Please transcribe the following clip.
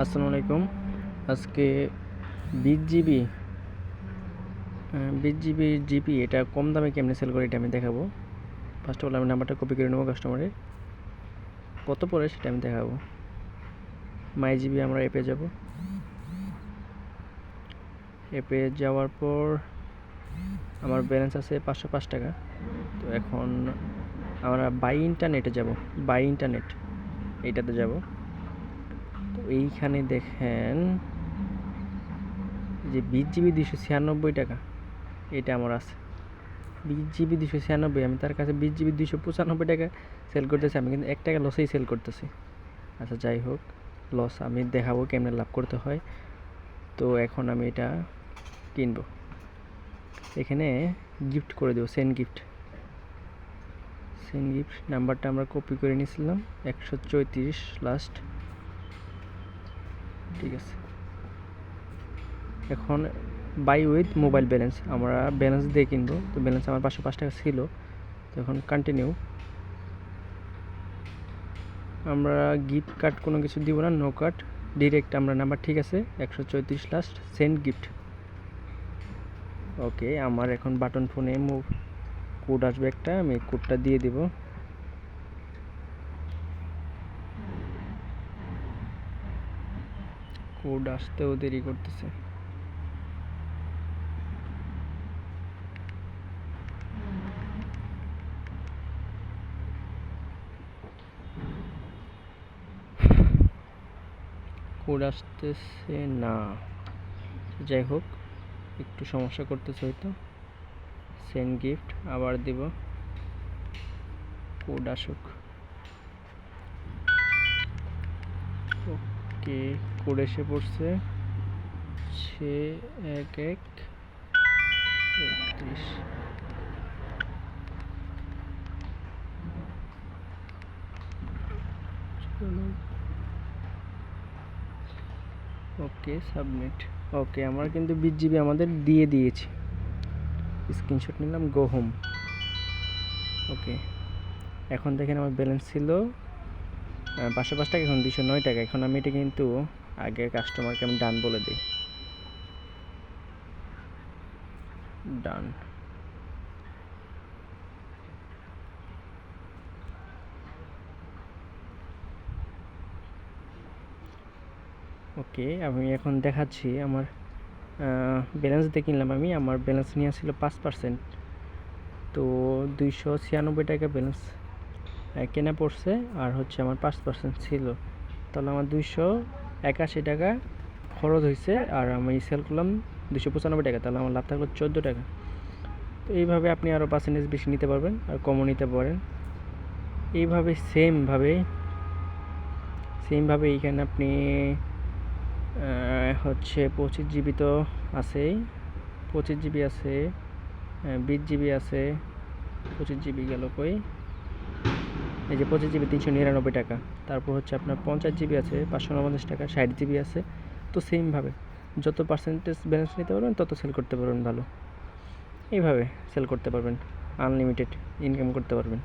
আসসালামু আলাইকুম। আজকে 20 জিবি জিপি এটা কম দামে কেমনে সেল করে এটা আমি দেখাবো। ফার্স্ট অফ অল আমি নাম্বারটা কপি করে নেবো কাস্টমারের, কত পড়ে সেটা আমি দেখাবো। মাই জিবি আমরা অ্যাপে যাব। অ্যাপে যাওয়ার পর আমার ব্যালেন্স আছে 505 টাকা। তো এখন আমরা বাই ইন্টারনেটে যাব। বাই ইন্টারনেট এইটাতে যাব। তো এইখানে দেখেন যে 20 জিবি 296 টাকা এটা আমার আছে। 20 জিবি 296, আমি তার কাছে 20 জিবি 295 টাকা সেল করতেছি। আমি কিন্তু 1 টাকা লসেই সেল করতেছি। আচ্ছা যাই হোক, লস আমি দেখাবো কেমনে লাভ করতে হয়। তো এখন আমি এটা কিনবো। এখানে গিফট করে দেবো, সেন্ড গিফট। সেন্ড গিফট নাম্বারটা আমরা কপি করে নিয়েছিলাম, 134 লাস্ট। ঠিক আছে, এখন বাই উইথ মোবাইল ব্যালেন্স আমরা ব্যালেন্স দিয়ে কিনবো। তো ব্যালেন্স আমার 505 টাকা ছিল। তো এখন কন্টিনিউ। আমরা গিফট কার্ড কোনো কিছু দিব না, নো কার্ড, ডিরেক্ট আমরা নাম্বার ঠিক আছে 134 লাস্ট, সেন্ড গিফট। ওকে, আমার এখন বাটন ফোনে কোড আসবে একটা, আমি কোডটা দিয়ে দিব। কোড আসতেও দেরি করতেছে। কোড আসতেছে না, যাই হোক একটু সমস্যা করতেছে হয়তো। সেন্ড গিফট আবার দিব, কোড আসুক। ওকে, কোড এসে পড়ছে 61131। ওকে সাবমিট। ওকে, আমরা কিন্তু 20 জিবি আমাদের দিয়ে দিয়েছি। স্ক্রিনশট নিলাম, গো হোম। ওকে, এখন দেখেন আমার ব্যালেন্স ছিল 505 টাকা, এখন 209 টাকা। এখন আমি এটা কিন্তু আগে কাস্টমারকে আমি ডান বলে দিই, ডান। ওকে, আমি এখন দেখাচ্ছি আমার ব্যালেন্স দিয়ে কিনলাম। আমার ব্যালেন্স নিয়ে ছিল 5%। তো 296 টাকা ব্যালেন্স কেনা পড়ছে, আর হচ্ছে আমার 5% ছিল। তাহলে আমার 281 টাকা খরচ হয়েছে, আর আমি সেল করলাম 295 টাকা। তাহলে আমার লাভ থাকলো 14 টাকা। তো এইভাবে আপনি আরও পার্সেন্টেজ বেশি নিতে পারবেন, আর কমও নিতে পারেন। এইভাবে সেমভাবে এইখানে আপনি হচ্ছে 25 জিবি তো আছেই, 25 জিবি আছে, 20 জিবি আছে। 25 জিবি গেল কই, এই যে 25 জিবি 399 টাকা। তারপর হচ্ছে আপনার 50 জিবি আছে 549 টাকা, 60 জিবি আছে। তো সেমভাবে যত পার্সেন্টেজ ব্যালেন্স নিতে পারবেন তত সেল করতে পারবেন ভালো। এইভাবে সেল করতে পারবেন, আনলিমিটেড ইনকাম করতে পারবেন।